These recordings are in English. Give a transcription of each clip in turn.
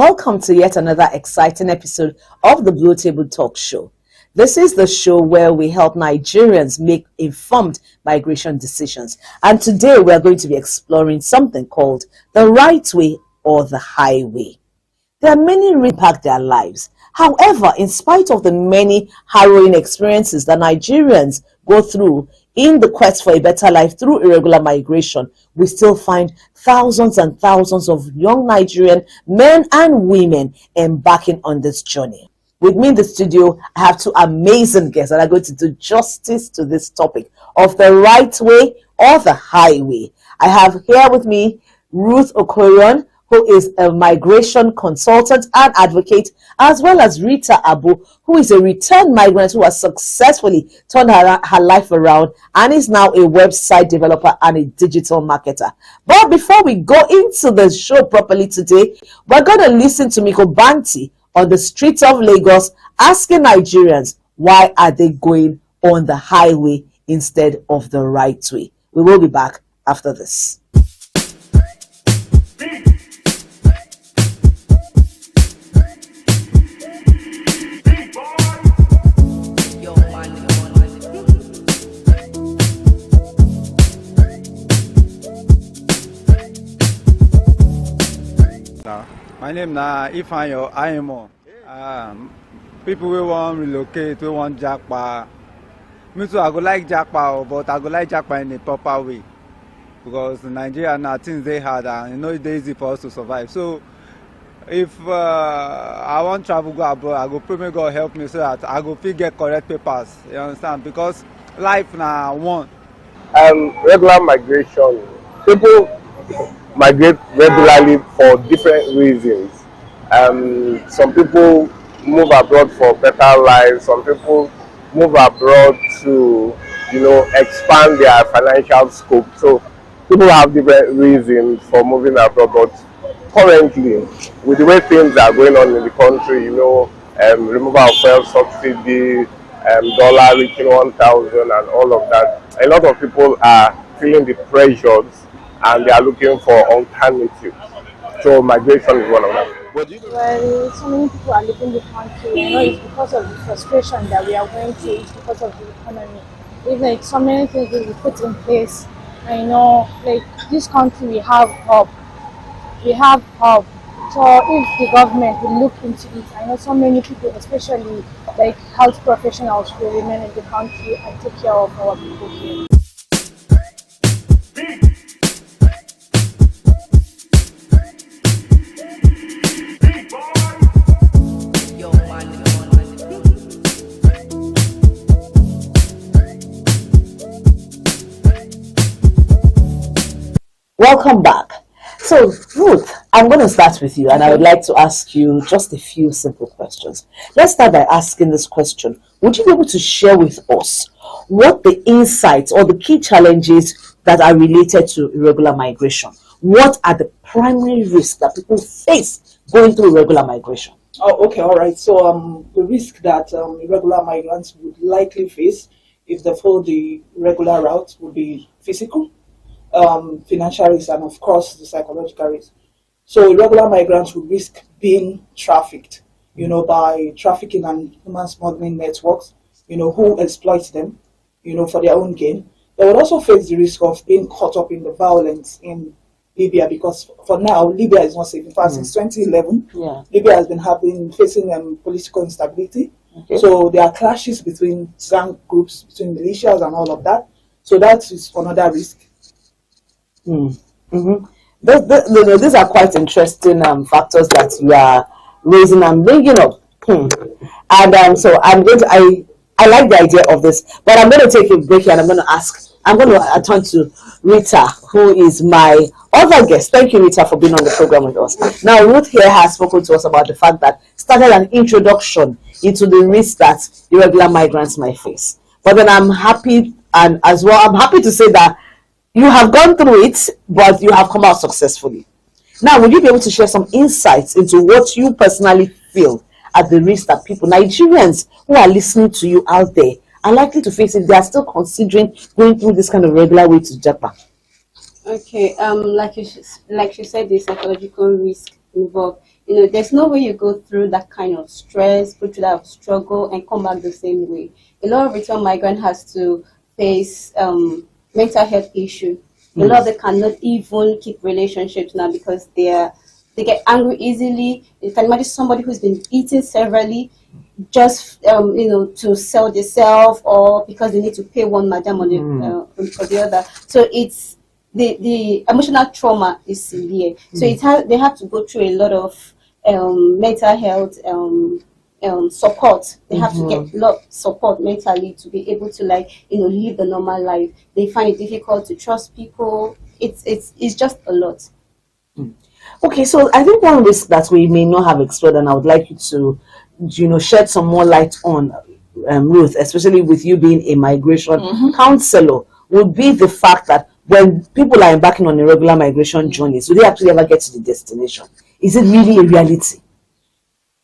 Welcome to yet another exciting episode of the Blue Table Talk Show. This is the show where we help Nigerians make informed migration decisions. And today we are going to be exploring something called the right way or the highway. There are many who impact their lives. However, in spite of the many harrowing experiences that Nigerians go through in the quest for a better life through irregular migration, we still find thousands and thousands of young Nigerian men and women embarking on this journey. With me in the studio, I have two amazing guests that are going to do justice to this topic of the right way or the highway. I have here with me Ruth Okorion, who is a migration consultant and advocate, as well as Rita Abu, who is a returned migrant who has successfully turned her life around and is now a website developer and a digital marketer. But before we go into the show properly today, we're going to listen to Miko Banti on the streets of Lagos asking Nigerians why are they going on the highway instead of the right way. We will be back after this. My name is Ifanyo Ayemo. People will want relocate, we want Japa. Me too, I go like Japa, but I go like Japa in a proper way. Because in Nigeria now things they hard and it's easy for us to survive. So if I want travel go abroad, I go pray may God help me so that I go get correct papers. You understand? Because life now one. Regular migration. People migrate regularly for different reasons. Some people move abroad for better lives. Some people move abroad to, expand their financial scope. So people have different reasons for moving abroad. But currently, with the way things are going on in the country, removal of fuel subsidy, dollar reaching 1,000 and all of that, a lot of people are feeling the pressures and they are looking for alternatives. So migration is one of them. Well, so many people are leaving the country. It's because of the frustration that we are going through. It's because of the economy. It's like so many things that we put in place. Like this country, we have hope. We have hope. So if the government will look into it, I know so many people, especially like health professionals, will remain in the country and take care of our people here. Welcome back. So, Ruth, I'm going to start with you and I would like to ask you just a few simple questions. Let's start by asking this question. Would you be able to share with us what the insights or the key challenges that are related to irregular migration? What are the primary risks that people face going through irregular migration? Oh, okay, all right. So the risk that irregular migrants would likely face if they follow the regular route would be physical, financial risk, and of course the psychological risk. So irregular migrants would risk being trafficked, by trafficking and human smuggling networks, who exploit them, for their own gain. They would also face the risk of being caught up in the violence in Libya, because for now Libya is not safe. In fact, since 2011, Libya has been facing political instability. Okay. So there are clashes between gang groups, between militias and all of that. So that is another risk. Mm-hmm. These are quite interesting factors that you are raising and bringing up. And so I like the idea of this, but I'm going to take a break here and I'm going to turn to Rita, who is my other guest. Thank you, Rita, for being on the program with us. Now, Ruth here has spoken to us about the fact that started an introduction into the risks that irregular migrants might face. But then I'm happy to say that you have gone through it, but you have come out successfully. Now, would you be able to share some insights into what you personally feel at the risk that people, Nigerians who are listening to you out there, are likely to face if they are still considering going through this kind of regular way to Japan? Okay, like she said, the psychological risk involved. there's no way you go through that kind of stress, go through that struggle, and come back the same way. A lot of return migrant has to face mental health issue. A lot of them cannot even keep relationships now because they get angry easily. You can imagine somebody who's been beaten severely just to sell themselves, or because they need to pay one madam on for the other. So it's the emotional trauma is severe. So they have to go through a lot of mental health support. They have to get a lot of support mentally to be able to live the normal life. They find it difficult to trust people. It's just a lot. Okay, so I think one risk that we may not have explored, and I would like you to, shed some more light on, Ruth, especially with you being a migration counselor, would be the fact that when people are embarking on irregular migration journeys, do they actually ever get to the destination? Is it really a reality?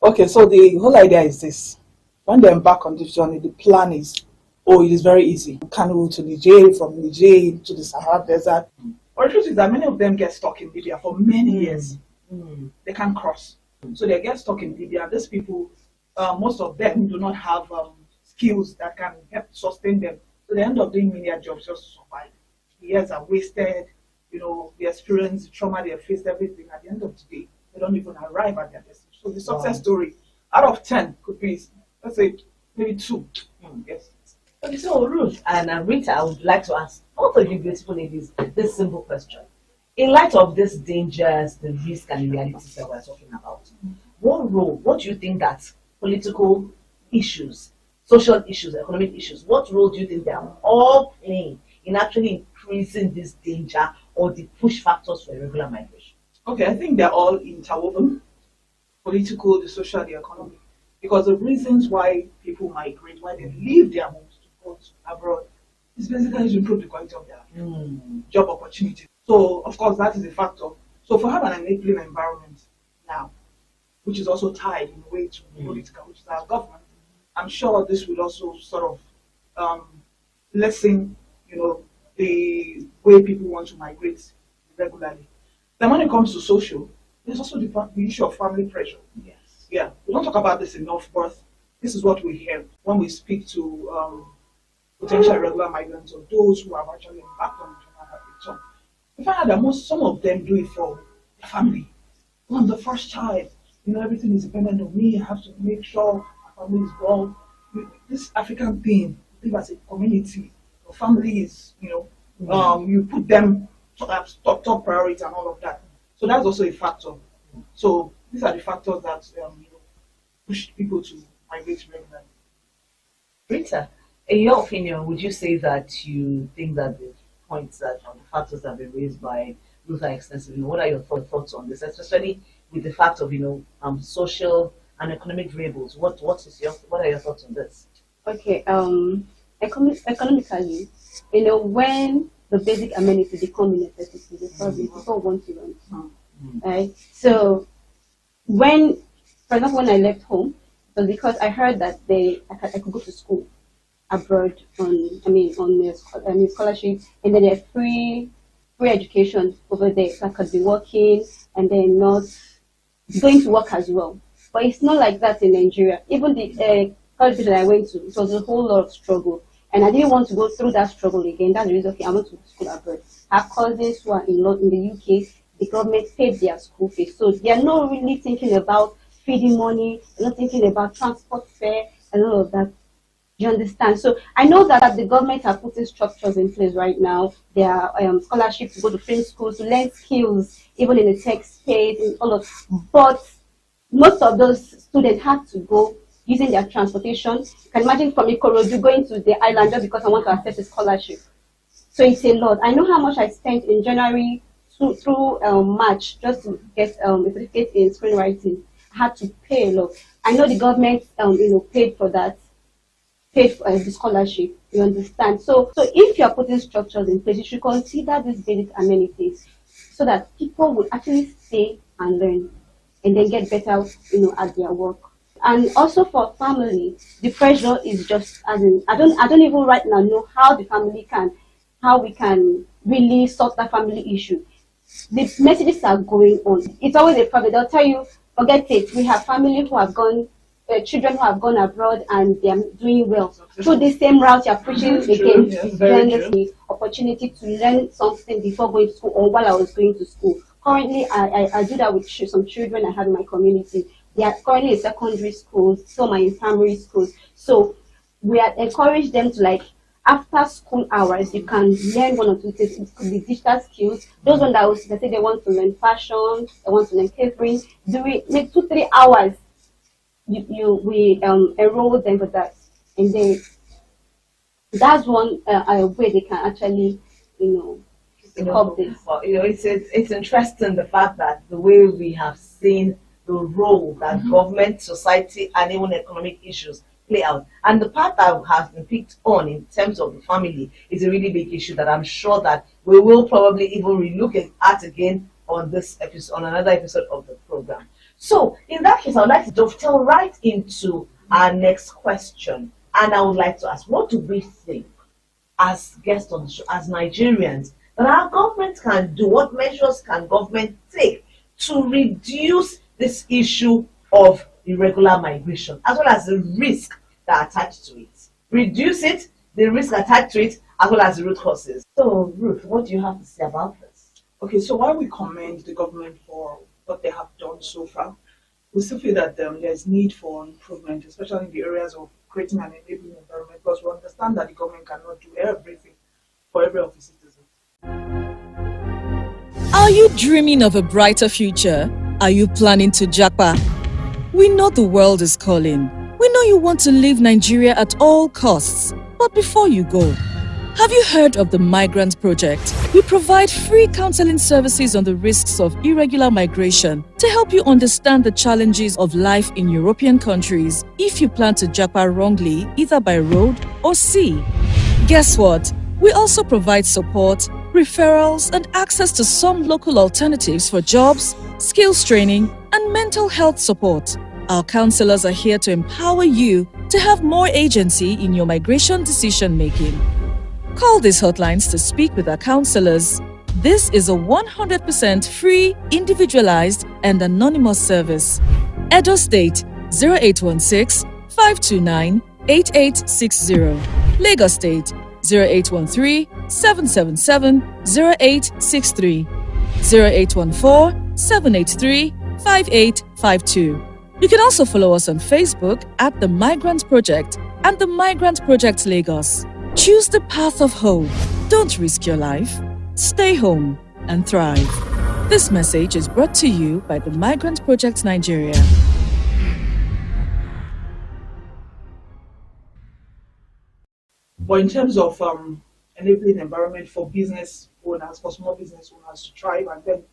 Okay, so the whole idea is this. When they embark on this journey, the plan is, it is very easy. Kanu to Niger, from Niger to the Sahara Desert. But the truth is that many of them get stuck in Libya for many years. They can't cross. So they get stuck in Libya. These people, most of them do not have skills that can help sustain them. So they end up doing menial jobs just to survive. The years are wasted, the experience, the trauma they have faced, everything. At the end of the day, they don't even arrive at their destination. So the success story, out of 10, could be, let's say, maybe 2. Yes. Okay, so Ruth and Rita, I would like to ask both of you beautiful ladies this simple question. In light of these dangers, the risk and the realities that we're talking about, what do you think that political issues, social issues, economic issues, what role do you think they are all playing in actually increasing this danger or the push factors for irregular migration? Okay, I think they're all interwoven. Political, the social, the economic. Because the reasons why people migrate, why they leave their homes to go abroad, is basically to improve the quality of their job opportunities. So, of course, that is a factor. So, for having an enabling environment now, which is also tied in a way to political, which is our government, I'm sure this will also sort of lessen, the way people want to migrate regularly. Then when it comes to social, there's also the issue of family pressure. Yes. Yeah, we don't talk about this enough, but this is what we hear when we speak to potential irregular migrants or those who have actually embarked on return. We find out that some of them do it for their family. Well, I'm the first child. Everything is dependent on me. I have to make sure my family is well. This African thing, I think as a community, your family is, you put them top priority and all of that. So that's also a factor. So these are the factors that push people to migrate regularly. Rita, in your opinion, would you say that you think that the points that the factors that have been raised by Ruth are extensive? What are your thoughts on this, especially with the fact of social and economic variables? What are your thoughts on this? Okay, economically, when the basic amenities become a necessity, the problem people want to run. Right? So when, for example, when I left home, it was because I heard that I could go to school abroad on a scholarship, and then there's free education over there. So I could be working and then not going to work as well. But it's not like that in Nigeria. Even the college that I went to, it was a whole lot of struggle. And I didn't want to go through that struggle again. That's the reason, I went to school abroad. I have cousins who are in the UK. The government paid their school fees. So they are not really thinking about feeding money. They're not thinking about transport fare and all of that. You understand? So I know that the government are putting structures in place right now. There are scholarships to go to film schools, to learn skills, even in the tech space, and all of. But most of those students have to go using their transportation. You can imagine from Ikorodu going to the island just because I want to access a scholarship. So it's a lot. I know how much I spent in January through March just to get a certificate in screenwriting. I had to pay a lot. I know the government paid for that, paid for the scholarship. You understand? So if you are putting structures in place, you should consider these basic amenities so that people will actually stay and learn and then get better, at their work. And also for family, the pressure is just I don't even right now know how we can really sort that family issue. The messages are going on. It's always a problem. They'll tell you, forget it. We have family who have gone, children who have gone abroad and they are doing well. Through the same route you are pushing again, then the opportunity to learn something before going to school or while I was going to school. Currently, I do that with some children I have in my community. They are currently in secondary schools, some are in primary schools. So we are encourage them to, like, after school hours, you can learn one or two things. It could be digital skills. Those ones that they say they want to learn fashion, they want to learn catering. Do we make 2-3 hours? We enroll them for that, and then that's one way they can actually, help this. Well, it's interesting the fact that the way we have seen the role that government, society, and even economic issues play out. And the part that has been picked on in terms of the family is a really big issue that I'm sure that we will probably even relook at again on this episode, on another episode of the program. So in that case, I would like to dovetail right into our next question. And I would like to ask, what do we think as guests on the show, as Nigerians, that our government can do? What measures can government take to reduce this issue of irregular migration, as well as the risk that attached to it? Reduce it, the risk attached to it, as well as the root causes. So, Ruth, what do you have to say about this? Okay, so while we commend the government for what they have done so far, we still feel that there's need for improvement, especially in the areas of creating an enabling environment, because we understand that the government cannot do everything for every of its citizens. Are you dreaming of a brighter future? Are you planning to japa? We know the world is calling. We know you want to leave Nigeria at all costs. But before you go, have you heard of the Migrant Project? We provide free counseling services on the risks of irregular migration to help you understand the challenges of life in European countries if you plan to japa wrongly, either by road or sea. Guess what? We also provide support, referrals, and access to some local alternatives for jobs, skills training, and mental health support. Our counselors are here to empower you to have more agency in your migration decision making. Call these hotlines to speak with our counselors. This is a 100% free, individualized, and anonymous service. Edo State 0816 529 8860. Lagos State 0813 777 0863. 0814 783 5852. You can also follow us on Facebook at The Migrant Project and The Migrant Project Lagos. Choose the path of hope. Don't risk your life. Stay home and thrive. This message is brought to you by The Migrant Project Nigeria. But in terms of enabling environment for business owners, for small business owners to thrive, and then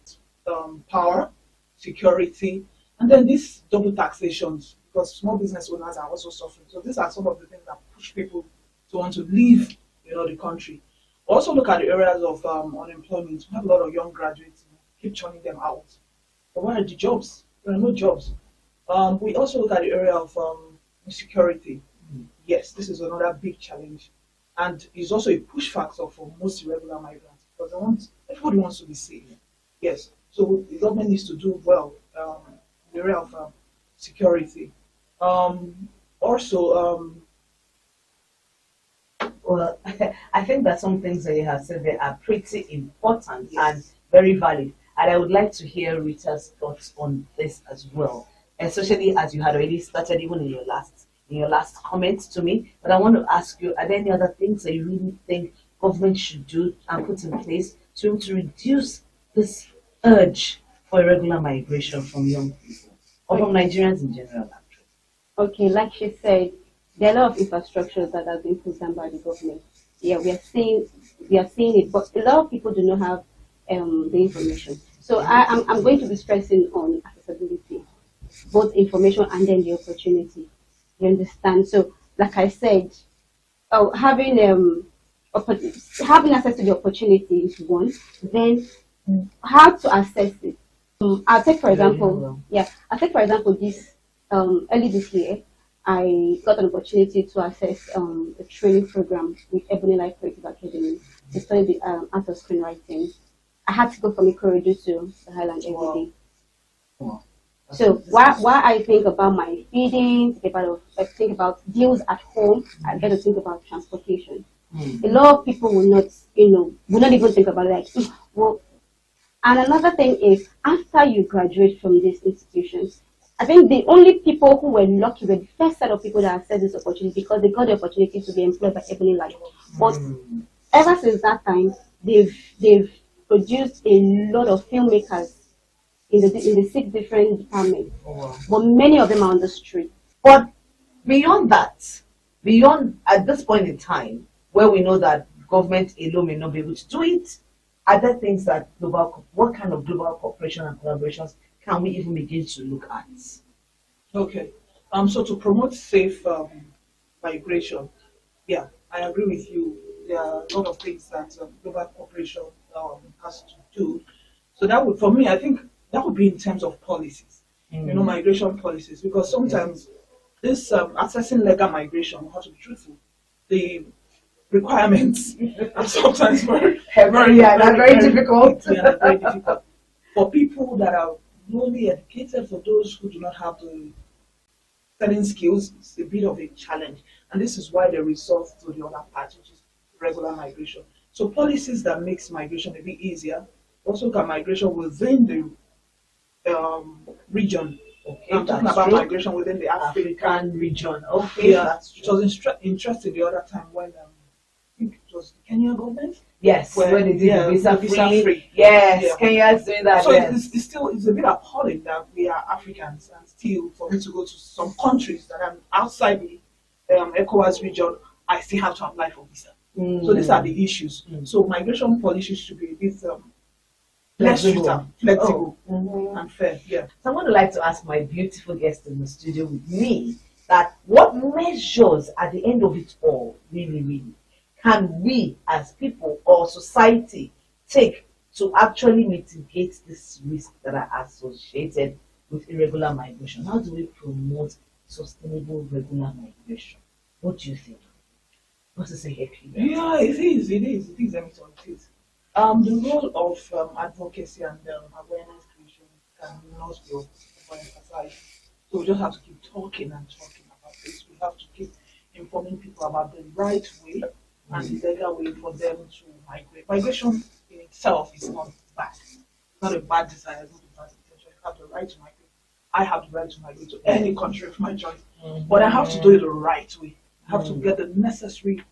power, security, and then these double taxations, because small business owners are also suffering. So these are some of the things that push people to want to leave, the country. Also look at the areas of unemployment. We have a lot of young graduates, keep churning them out. But where are the jobs? There are no jobs. We also look at the area of insecurity. Yes, this is another big challenge, and it's also a push factor for most irregular migrants, because everybody wants to be safe. Yes, so the government needs to do well in the area of security. Well, I think that some things that you have said there are pretty important and very valid. And I would like to hear Rita's thoughts on this as well, especially as you had already started even in your last comment to me. But I want to ask you, are there any other things that you really think government should do and put in place to reduce this urge for irregular migration from young people, or from Nigerians in general, actually? Okay, like she said, there are a lot of infrastructures that have been put down by the government. Yeah, we are seeing it, but a lot of people do not have the information. So I'm going to be stressing on accessibility, both information and then the opportunity. You understand? So, like I said, having access to the opportunity is one. Then, how to access it? I'll take for example this early this year, I got an opportunity to access a training program with Ebony Life Creative Academy to study the art of screenwriting. I had to go from Ikorodu to the Highland every day. Wow. So why I think about my feeding, think about deals at home, I better think about transportation. A lot of people will not, will not even think about it. Like, well, and another thing is, after you graduate from these institutions, I think the only people who were lucky were the first set of people that accessed this opportunity because they got the opportunity to be employed by Ebony Life. But ever since that time, they've produced a lot of filmmakers in the 6 different departments. But many of them are on the street. But beyond that, beyond at this point in time, where we know that government alone may not be able to do it, are there things that what kind of global cooperation and collaborations can we even begin to look at? Okay. So to promote safe migration, yeah, I agree with you. There are a lot of things that global cooperation has to do. So that would, for me, I think that would be in terms of policies, migration policies, because sometimes this accessing legal migration, we have to be truthful, the requirements are sometimes very difficult. Yeah, very difficult for people that are lowly educated. For those who do not have the certain skills, it's a bit of a challenge, and this is why they resort to the other part, which is regular migration. So policies that makes migration a bit easier, also can migration within the region. Okay, I'm talking about migration within the African region. Okay, yeah, it was interesting the other time when I think it was the Kenya government. Yes, when they did the visa free. Yes, Yeah. Kenya's doing that. So yes. it's a bit appalling that we are Africans and still for me to go to some countries that are outside the ECOWAS region, I still have to apply for visa. So these are the issues. So migration policies should be a bit flexible and fair. Yeah. So I would like to ask my beautiful guest in the studio with me that what measures at the end of it all, really, can we as people or society take to actually mitigate this risk that are associated with irregular migration? How do we promote sustainable regular migration? What do you think? What is a happy? Yeah, it is. Let me tell you, the role of advocacy and awareness creation can not be overemphasized. So we just have to keep talking and talking about this. We have to keep informing people about the right way and the legal way for them to migrate. Migration in itself is not bad. It's not a bad desire, it's not a bad intention. You have the right to migrate. I have the right to migrate to any country of my choice. But I have to do it the right way. I have to get the necessary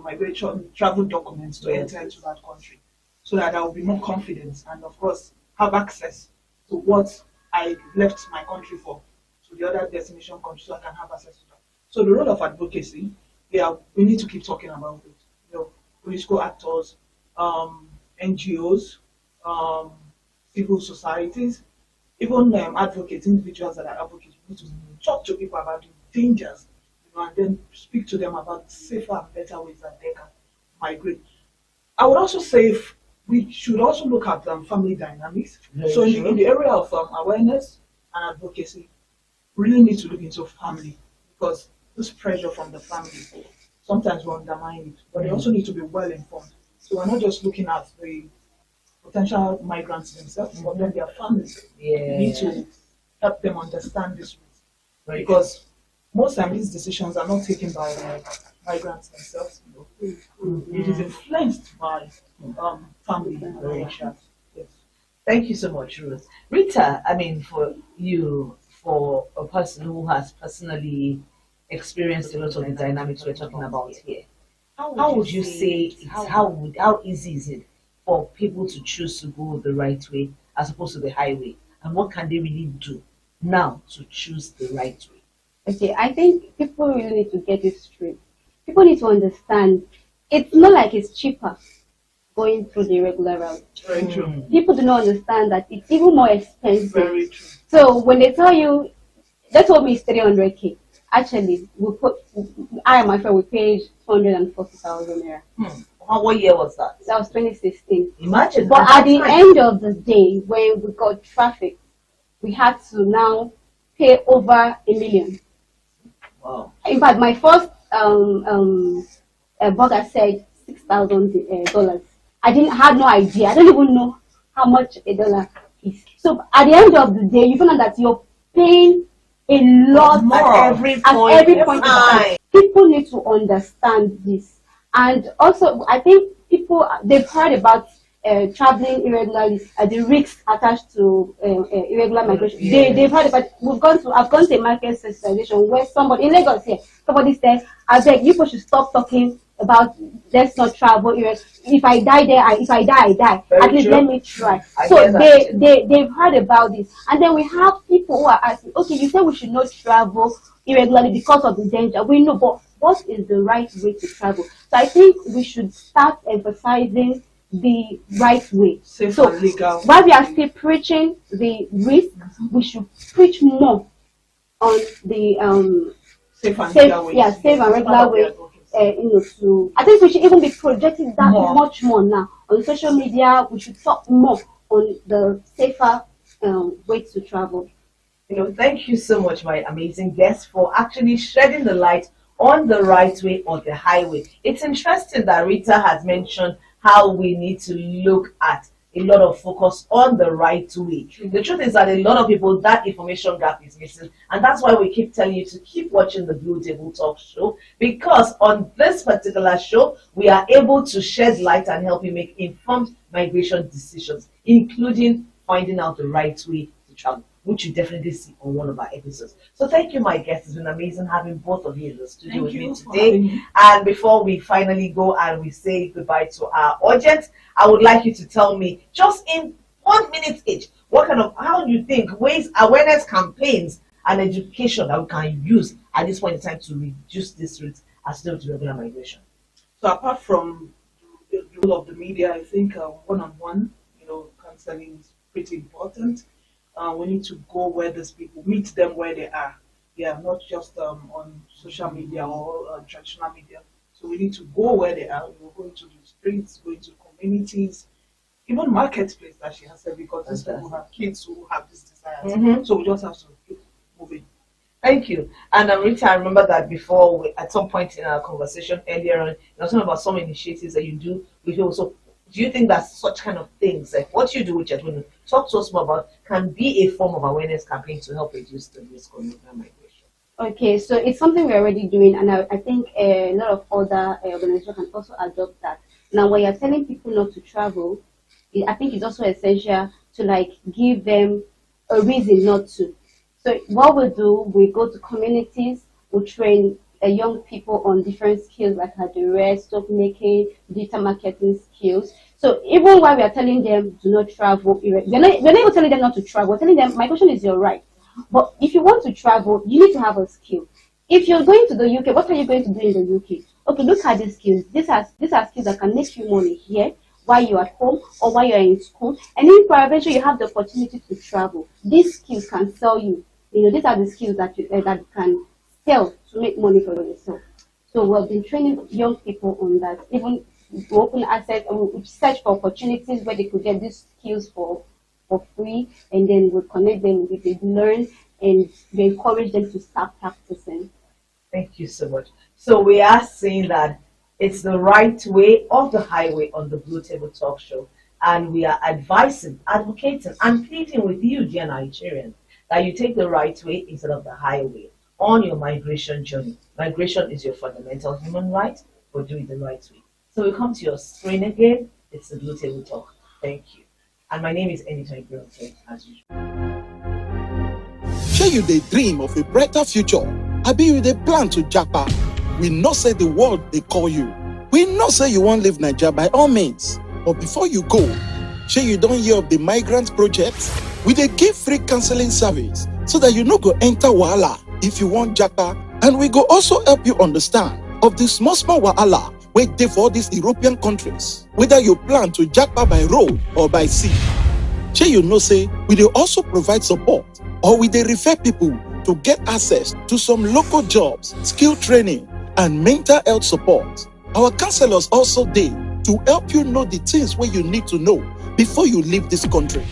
migration travel documents to enter into that country so that I will be more confident and, of course, have access to what I left my country for, to the other destination country, so I can have access to that. So the role of advocacy, we need to keep talking about it. Political actors, NGOs, civil societies, even advocates, individuals that are advocates, we need to talk to people about the dangers, and then speak to them about safer and better ways that they can migrate. I would also say we should also look at family dynamics. So in the area of awareness and advocacy, we really need to look into family, because this pressure from the family sometimes will undermine it, but they also need to be well informed. So we're not just looking at the potential migrants themselves, but then their families. We need to help them understand this risk, because most times these decisions are not taken by migrants themselves. It is influenced by family relations. Yes. Thank you so much, Ruth. Rita, for you, for a person who has personally experienced a lot of the dynamics we're talking about here, how would you say how easy is it for people to choose to go the right way as opposed to the highway? And what can they really do now to choose the right way? Okay, I think people really need to get it straight. People need to understand it's not like it's cheaper going through the regular route. Very true. People do not understand that it's even more expensive. Very true. So when they tell you, they told me it's 300K. Actually, I and my friend, we paid 240,000 naira. What year was that? That was 2016. Imagine. But at the end of the day, when we got traffic, we had to now pay over 1 million. Wow. In fact, my first burger said $6,000. I had no idea. I don't even know how much $1 is. So at the end of the day, you find out that you're paying a lot At every point every in point in time. time. People need to understand this. And also, I think people, they've heard about traveling irregularly, the risks attached to irregular migration. They've heard about. I've gone to a market sensitization where somebody in Lagos here, somebody said, "I beg you, people should stop talking about let's not travel. If I die there, if I die, I die. Very At least true. let me try." I So get that. they've heard about this, and then we have people who are asking, "Okay, you said we should not travel irregularly because of the danger. We know, but what is the right way to travel?" So I think we should start emphasizing the right way. Safe So and legal. while we are still preaching the risk, we should preach more on the Safe and safe, legal ways. safe and regular way. I think we should even be projecting that much more now on social media. We should talk more on the safer way to travel. Thank you so much, my amazing guest, for actually shedding the light on the right way or the highway. It's interesting that Rita has mentioned how we need to look at a lot of focus on the right way. The truth is that a lot of people, that information gap is missing, and that's why we keep telling you to keep watching the Blue Table Talk show, because on this particular show we are able to shed light and help you make informed migration decisions, including finding out the right way to travel, which you definitely see on one of our episodes. So thank you, my guests. It's been amazing having both of you in the studio with me today. And before we finally go and we say goodbye to our audience, I would like you to tell me, just in 1 minute each, how do you think awareness campaigns and education that we can use at this point in time to reduce this rate associated with regular migration? So apart from the role of the media, I think one-on-one, counseling is pretty important. We need to go where these people, meet them where they are. Yeah, not just on social media or traditional media. So we need to go where they are. We're going to the streets, going to communities, even marketplace that she has said, because these people have kids who have this desire. So we just have to keep moving. Thank you. And Rita, I remember that before, at some point in our conversation earlier on, talking about some initiatives that you do with people. So do you think that such kind of things, like what you do with your children, talk to us more about, can be a form of awareness campaign to help reduce the risk of irregular migration? Okay, so it's something we're already doing, and I think a lot of other organizations can also adopt that. Now, when you're telling people not to travel, I think it's also essential to give them a reason not to. So what we do, we go to communities, we train young people on different skills like address, stock making, digital marketing skills. So even while we are telling them do not travel, we're not even telling them not to travel. We're telling them migration is your right. But if you want to travel, you need to have a skill. If you're going to the UK, what are you going to do in the UK? Okay, look at these skills. These are skills that can make you money here while you're at home or while you're in school. And if eventually you have the opportunity to travel, these skills can sell you. These are the skills that you can sell to make money for yourself. So we've been training young people on that. Even we open access and we search for opportunities where they could get these skills for free, and then we connect them with it, learn, and we encourage them to start practicing. Thank you so much. So we are saying that it's the right way or the highway on the Blue Table Talk show, and we are advising, advocating, and pleading with you, dear Nigerians, that you take the right way instead of the highway on your migration journey. Migration is your fundamental human right, but do it the right way. So we come to your screen again. It's the Blue Table Talk. Thank you. And my name is Anytime Girlfriend, as usual. Share you the dream of a brighter future. I be you the plan to Japa. We not say the word they call you. We not say you won't leave Nigeria by all means. But before you go, share you don't hear of the migrant project. We they give free counseling service so that you no go enter wahala if you want Japa. And we go also help you understand of the small wahala wait there for all these European countries, whether you plan to Japa by road or by sea. Shey you know say we dey also provide support, or we dey refer people to get access to some local jobs, skill training, and mental health support. Our counselors also dey to help you know the things wey you need to know before you leave this country.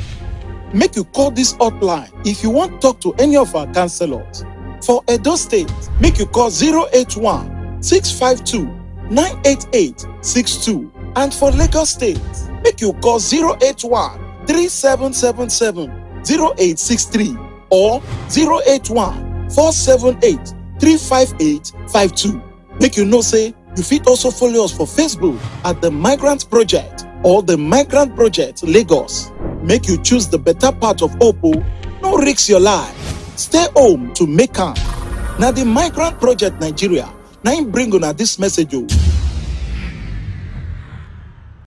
Make you call this hotline if you want talk to any of our counselors. For Edo State, make you call 081 652 98862, and for Lagos State, make you call 081 3777 0863. or 081-478-35852. Make you know say you fit also follow us for Facebook at The Migrant Project or The Migrant Project Lagos. Make you choose the better part of Oppo. No risk your life. Stay home to make am. Now The Migrant Project Nigeria, now bring on this message.